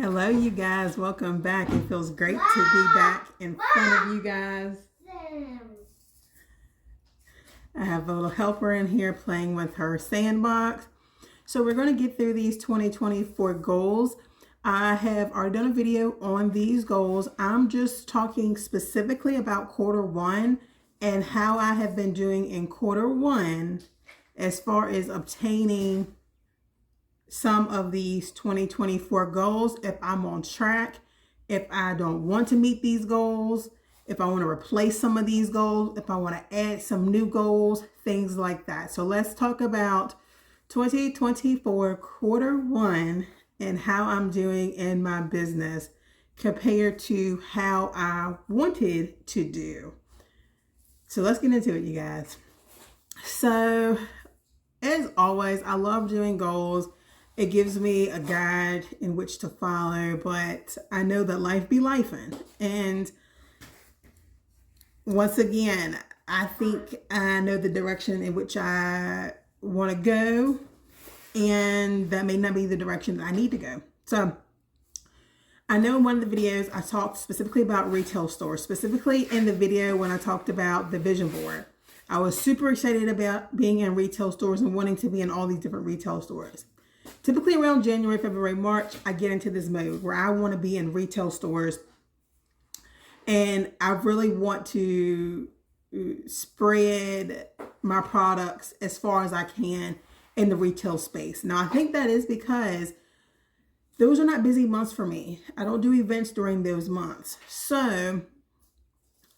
Hello, you guys. Welcome back. It feels great to be back in front of you guys. I have a little helper in here playing with her sandbox. So we're going to get through these 2024 goals. I have already done a video on these goals. I'm just talking specifically about quarter one and how I have been doing in quarter one as far as obtaining some of these 2024 goals, if I'm on track, if I don't want to meet these goals, if I want to replace some of these goals, if I want to add some new goals, things like that. So let's talk about 2024 quarter one and how I'm doing in my business compared to how I wanted to do. So let's get into it, you guys. So as always, I love doing goals. It gives me a guide in which to follow, but I know that life be lifing. And once again, I think I know the direction in which I want to go, and that may not be the direction that I need to go. So I know in one of the videos I talked specifically about retail stores, specifically in the video when I talked about the vision board. I was super excited about being in retail stores and wanting to be in all these different retail stores. Typically around January, February, March, I get into this mode where I want to be in retail stores and I really want to spread my products as far as I can in the retail space. Now, I think that is because those are not busy months for me. I don't do events during those months. So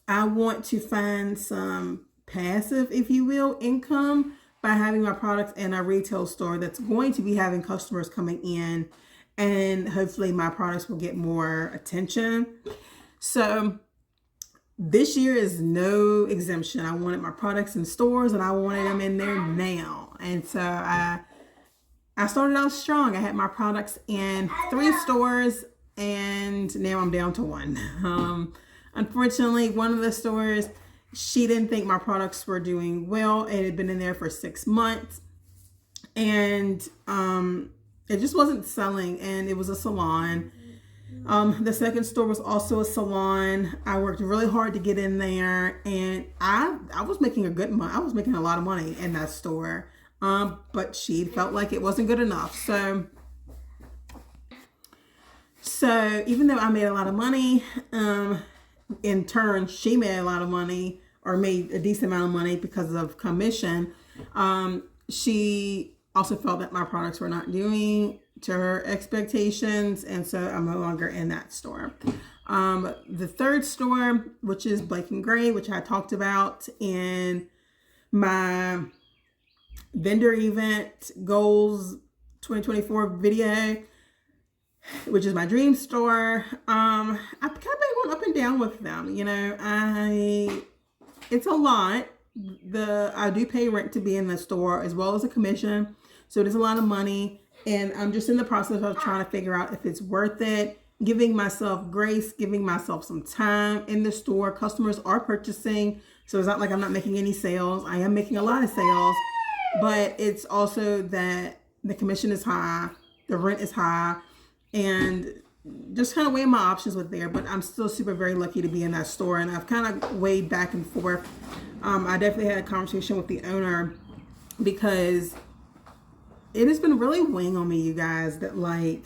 I want to find some passive, if you will, income by having my products in a retail store that's going to be having customers coming in, and hopefully my products will get more attention. So this year is no exemption. I wanted my products in stores and I wanted them in there now. And so I started out strong. I had my products in 3 stores and now I'm down to 1. Unfortunately, one of the stores, she didn't think my products were doing well. It had been in there for 6 months and it just wasn't selling, and it was a salon. The second store was also a salon. I worked really hard to get in there, and I was making I was making a lot of money in that store. But she felt like it wasn't good enough. So even though I made a lot of money, in turn, she made a lot of money, or made a decent amount of money because of commission. She also felt that my products were not doing to her expectations, and so I'm no longer in that store. The third store, which is Blake & Gray, which I talked about in my vendor event goals 2024 video, which is my dream store. I've kind of been going up and down with them. You know, it's a lot. I do pay rent to be in the store as well as a commission. So it is a lot of money. And I'm just in the process of trying to figure out if it's worth it, giving myself grace, giving myself some time in the store. Customers are purchasing. So it's not like I'm not making any sales. I am making a lot of sales, but it's also that the commission is high, the rent is high, and just kind of weighing my options with there. But I'm still very lucky to be in that store, and I've kind of weighed back and forth. I definitely had a conversation with the owner because it has been really weighing on me, you guys, that like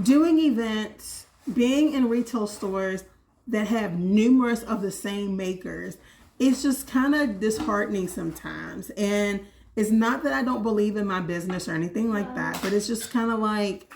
doing events, being in retail stores that have numerous of the same makers, it's just kind of disheartening sometimes. And it's not that I don't believe in my business or anything like that, but it's just kind of like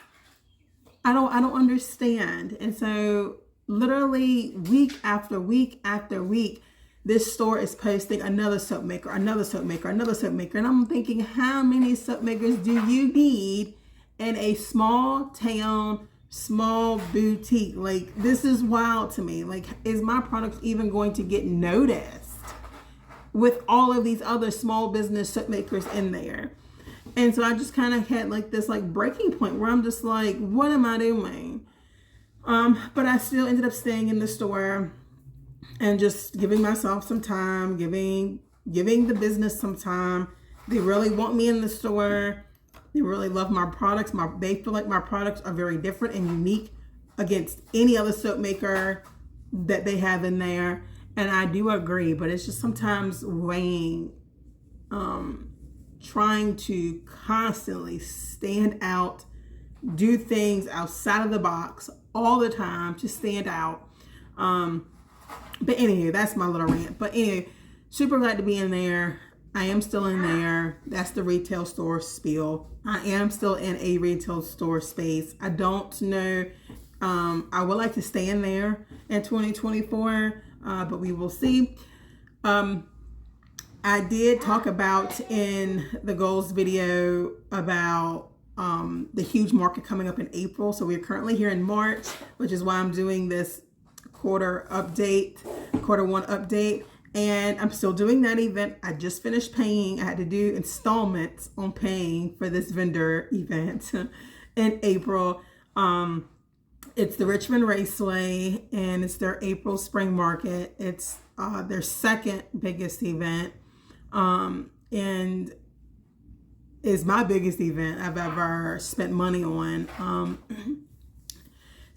I don't understand. And so literally week after week after week, this store is posting another soap maker, another soap maker, another soap maker. And I'm thinking, how many soap makers do you need in a small town, small boutique? Like, this is wild to me. Like, is my product even going to get noticed with all of these other small business soap makers in there? And so I just kind of had like this like breaking point where I'm just like, what am I doing? But I still ended up staying in the store and just giving myself some time, giving the business some time. They really want me in the store. They really love my products. They feel like my products are very different and unique against any other soap maker that they have in there. And I do agree, but it's just sometimes weighing, trying to constantly stand out, do things outside of the box all the time to stand out. But anyway, that's my little rant. But anyway, super glad to be in there. I am still in there. That's the retail store spiel. I am still in a retail store space. I don't know. I would like to stay in there in 2024, but we will see. I did talk about in the goals video about the huge market coming up in April. So we're currently here in March, which is why I'm doing this quarter one update. And I'm still doing that event. I just finished paying. I had to do installments on paying for this vendor event in April. It's the Richmond Raceway, and it's their April spring market. It's their second biggest event, and is my biggest event I've ever spent money on.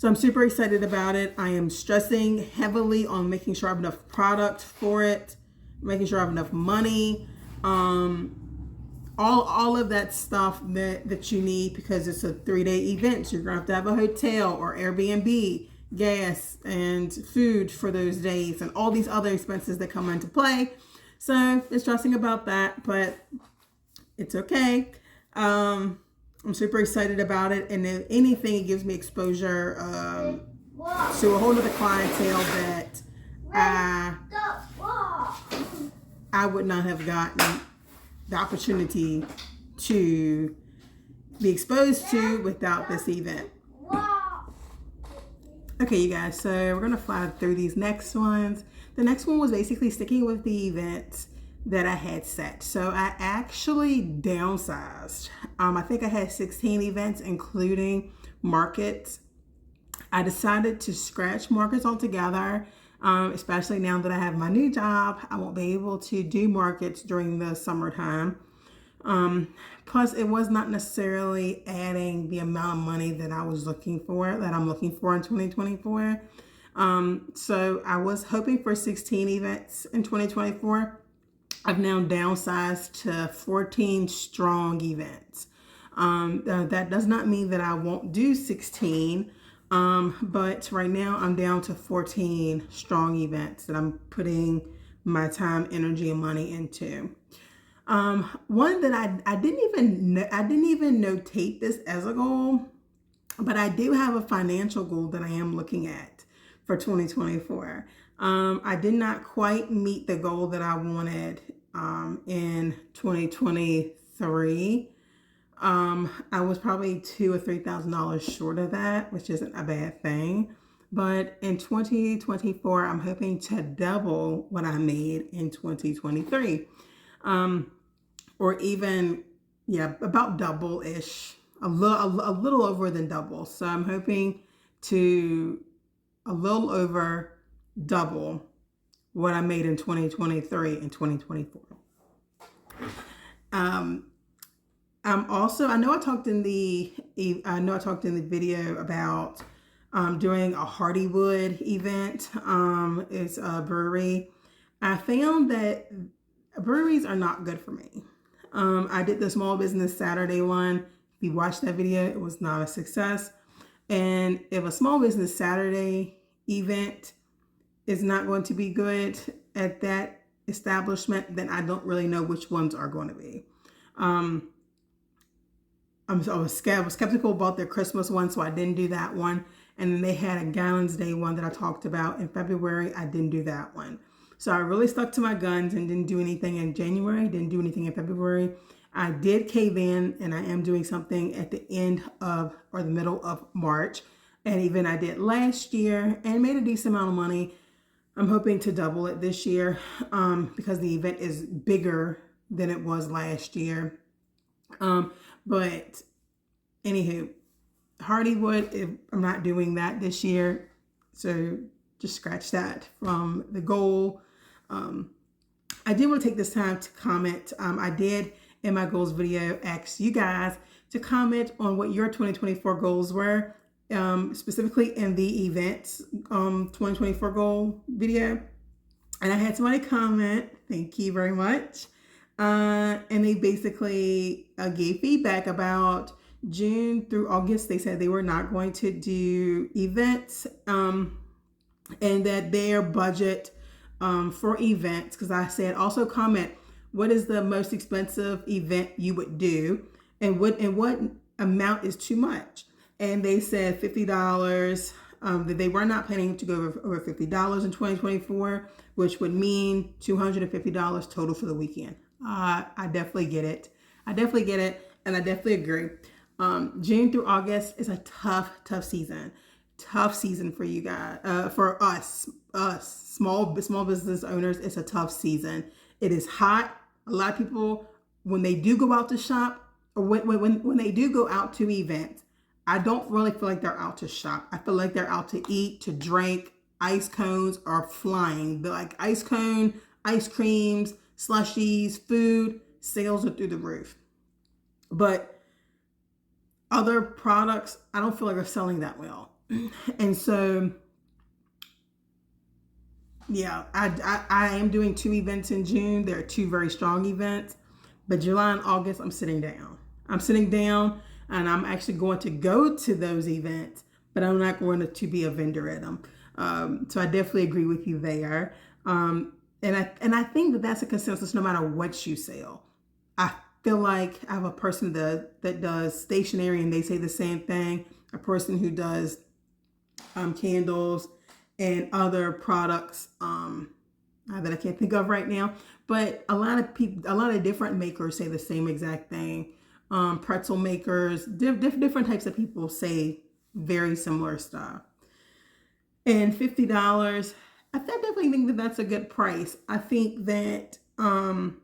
So I'm super excited about it. I am stressing heavily on making sure I have enough product for it, making sure I have enough money, all of that stuff that you need, because it's a 3-day event. So you're gonna have to have a hotel or Airbnb, gas and food for those days, and all these other expenses that come into play. So I'm stressing about that, but it's okay. I'm super excited about it, and if anything, it gives me exposure to a whole other clientele that I would not have gotten the opportunity to be exposed to without this event. Okay, you guys, so we're gonna fly through these next ones. The next one was basically sticking with the events that I had set. So I actually downsized. I think I had 16 events, including markets. I decided to scratch markets altogether, especially now that I have my new job. I won't be able to do markets during the summertime. Plus, it was not necessarily adding the amount of money that I'm looking for in 2024. So I was hoping for 16 events in 2024. I've now downsized to 14 strong events. That does not mean that I won't do 16, but right now I'm down to 14 strong events that I'm putting my time, energy, and money into. One that I didn't even notate this as a goal, but I do have a financial goal that I am looking at for 2024. I did not quite meet the goal that I wanted in 2023. I was probably $2,000 or $3,000 short of that, which isn't a bad thing. But in 2024, I'm hoping to double what I made in 2023. Or even, about double-ish, a little over than double. So I'm hoping to a little over double what I made in 2023 and 2024. I know I talked in the video about doing a Hardywood event. It's a brewery. I found that breweries are not good for me. I did the Small Business Saturday one. If you watched that video, it was not a success. And if a Small Business Saturday event is not going to be good at that establishment, then I don't really know which ones are going to be. I was skeptical about their Christmas one, so I didn't do that one. And then they had a Gallons Day one that I talked about in February. I didn't do that one. So I really stuck to my guns and didn't do anything in January, didn't do anything in February. I did cave in, and I am doing something at the end of or the middle of March. An event I did last year and made a decent amount of money. I'm hoping to double it this year because the event is bigger than it was last year. But anywho, Hardywood, I'm not doing that this year. So just scratch that from the goal. I did want to take this time to comment. I did in my goals video, asked you guys to comment on what your 2024 goals were, specifically in the events 2024 goal video. And I had somebody comment, thank you very much. And they basically gave feedback about June through August. They said they were not going to do events, and that their budget for events, because I said also comment what is the most expensive event you would do, and what amount is too much. And they said $50, that they were not planning to go over $50 in 2024, which would mean $250 total for the weekend. I definitely get it. And I definitely agree. June through August is a tough season. Tough season for you guys. For us small business owners, it's a tough season. It is hot. A lot of people, when they do go out to shop, or when they do go out to events, I don't really feel like they're out to shop. I feel like they're out to eat, to drink. Ice cones are flying. They're like ice cone, ice creams, slushies, food, sales are through the roof. But other products, I don't feel like are selling that well. And so, yeah, I am doing 2 events in June. There are 2 very strong events. But July and August, I'm sitting down. And I'm actually going to go to those events, but I'm not going to be a vendor at them. So I definitely agree with you there. And I think that that's a consensus no matter what you sell. I feel like I have a person that does stationery and they say the same thing. A person who does candles and other products that I can't think of right now. But a lot of different makers say the same exact thing. Pretzel makers, different types of people say very similar stuff. And $50, I definitely think that that's a good price. I think that for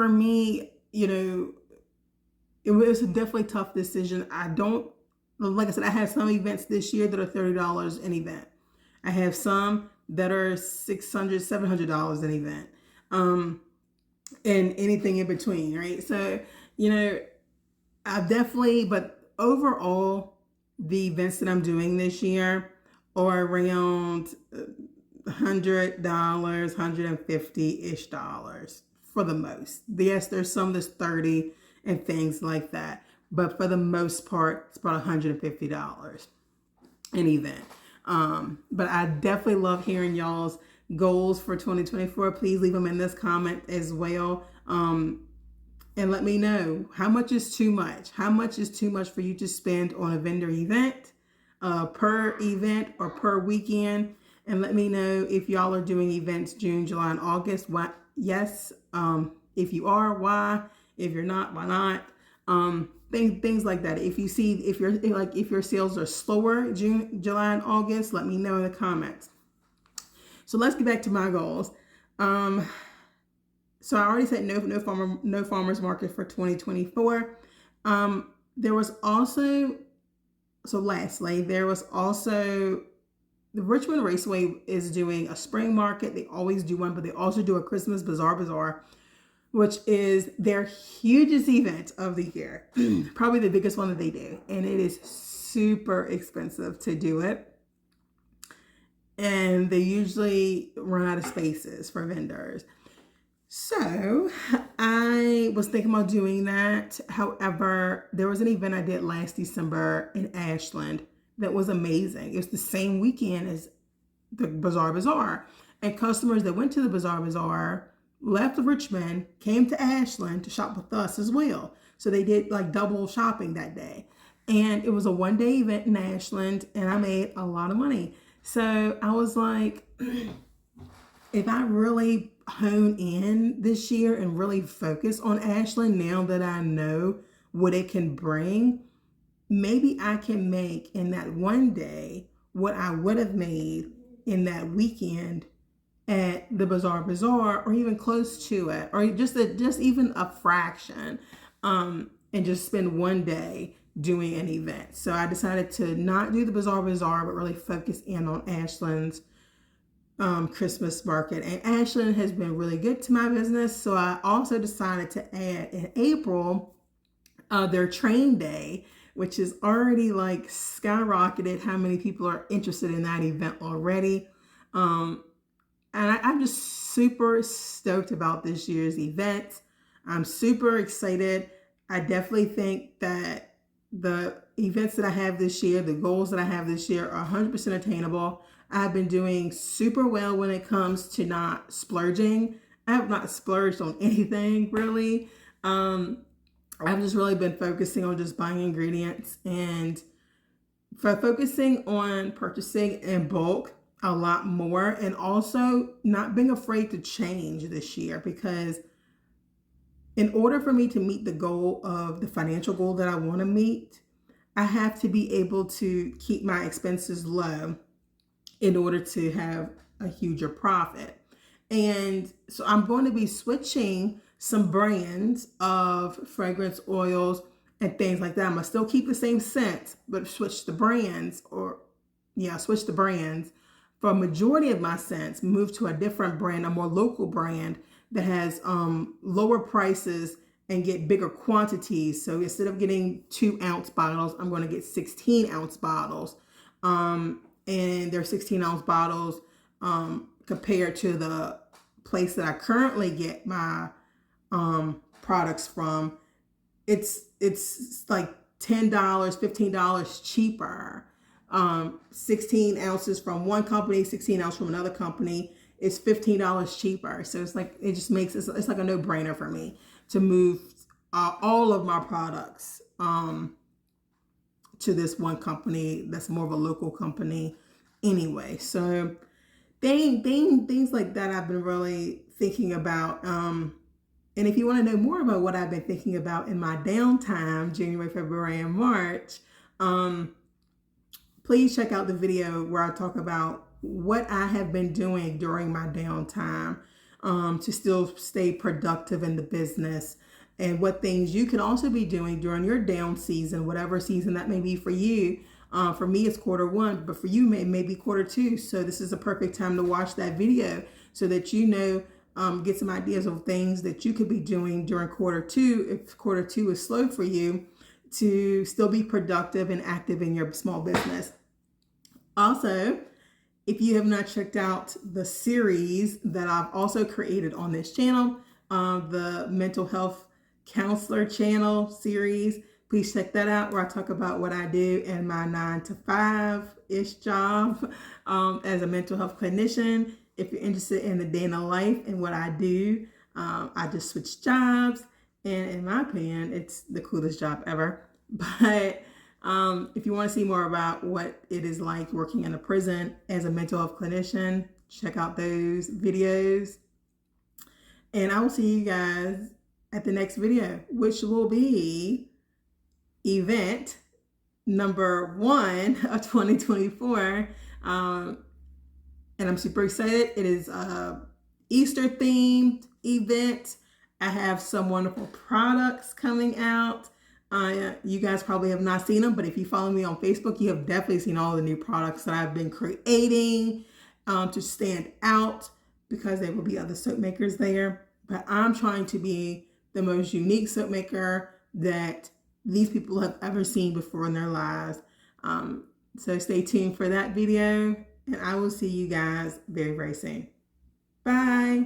me, it was a definitely tough decision. Like I said, I have some events this year that are $30 an event. I have some that are $600, $700 an event, and anything in between, right? So, but overall, the events that I'm doing this year are around $100, $150-ish for the most. Yes, there's some that's 30 and things like that. But for the most part, it's about $150 an event. But I definitely love hearing y'all's goals for 2024. Please leave them in this comment as well. And let me know how much is too much. How much is too much for you to spend on a vendor event, per event or per weekend? And let me know if y'all are doing events June, July, and August. Why? Yes. If you are, why? If you're not, why not? Things like that. If your sales are slower June, July, and August, let me know in the comments. So let's get back to my goals. So I already said no farmers market for 2024. Lastly, there was also the Richmond Raceway is doing a spring market. They always do one, but they also do a Christmas Bazaar, which is their hugest event of the year. Probably the biggest one that they do. And it is super expensive to do it. And they usually run out of spaces for vendors. So I was thinking about doing that. However, there was an event I did last December in Ashland that was amazing. It was the same weekend as the Bazaar. And customers that went to the Bazaar left Richmond, came to Ashland to shop with us as well. So they did like double shopping that day. And it was a 1-day event in Ashland and I made a lot of money. So I was like, if I really hone in this year and really focus on Ashland now that I know what it can bring, maybe I can make in that 1 day what I would have made in that weekend at the Bazaar, or even close to it, or just even a fraction, and just spend 1 day doing an event. So I decided to not do the Bazaar, but really focus in on Ashland's Christmas market, and Ashland has been really good to my business. So I also decided to add in April their train day, which is already like skyrocketed how many people are interested in that event already. And I'm just super stoked about this year's event. I'm super excited. I definitely think that the events that I have this year, the goals that I have this year are 100% attainable. I've been doing super well when it comes to not splurging. I have not splurged on anything really. I've just really been focusing on just buying ingredients and focusing on purchasing in bulk a lot more, and also not being afraid to change this year, because in order for me to meet the goal of the financial goal that I want to meet, I have to be able to keep my expenses low in order to have a huger profit. And so I'm going to be switching some brands of fragrance oils and things like that. I'm going to still keep the same scent, but switch the brands, switch the brands for a majority of my scents, move to a different brand, a more local brand that has lower prices and get bigger quantities. So instead of getting 2-ounce bottles, I'm going to get 16-ounce bottles. And they're 16-ounce bottles compared to the place that I currently get my products from. It's like $10, $15 cheaper. 16 ounces from one company, 16 ounces from another company is $15 cheaper. So it's like, it just makes it's like a no-brainer for me to move all of my products to this one company that's more of a local company anyway. So things like that I've been really thinking about. And if you want to know more about what I've been thinking about in my downtime, January, February, and March, please check out the video where I talk about what I have been doing during my downtime to still stay productive in the business, and what things you can also be doing during your down season, whatever season that may be for you. For me, it's quarter 1, but for you, may be quarter 2. So this is a perfect time to watch that video so that you know, get some ideas of things that you could be doing during quarter 2, if quarter 2 is slow for you, to still be productive and active in your small business. Also, if you have not checked out the series that I've also created on this channel, the Mental Health Counselor channel series, please check that out, where I talk about what I do in my 9-to-5-ish job as a mental health clinician. If you're interested in the day in the life and what I do, I just switched jobs, and in my opinion, it's the coolest job ever. But if you want to see more about what it is like working in a prison as a mental health clinician, check out those videos. And I will see you guys at the next video, which will be event number 1 of 2024. And I'm super excited. It is a Easter themed event. I have some wonderful products coming out. You guys probably have not seen them, but if you follow me on Facebook, you have definitely seen all the new products that I've been creating to stand out, because there will be other soap makers there. But I'm trying to be the most unique soap maker that these people have ever seen before in their lives. So stay tuned for that video, and I will see you guys very, very soon. Bye.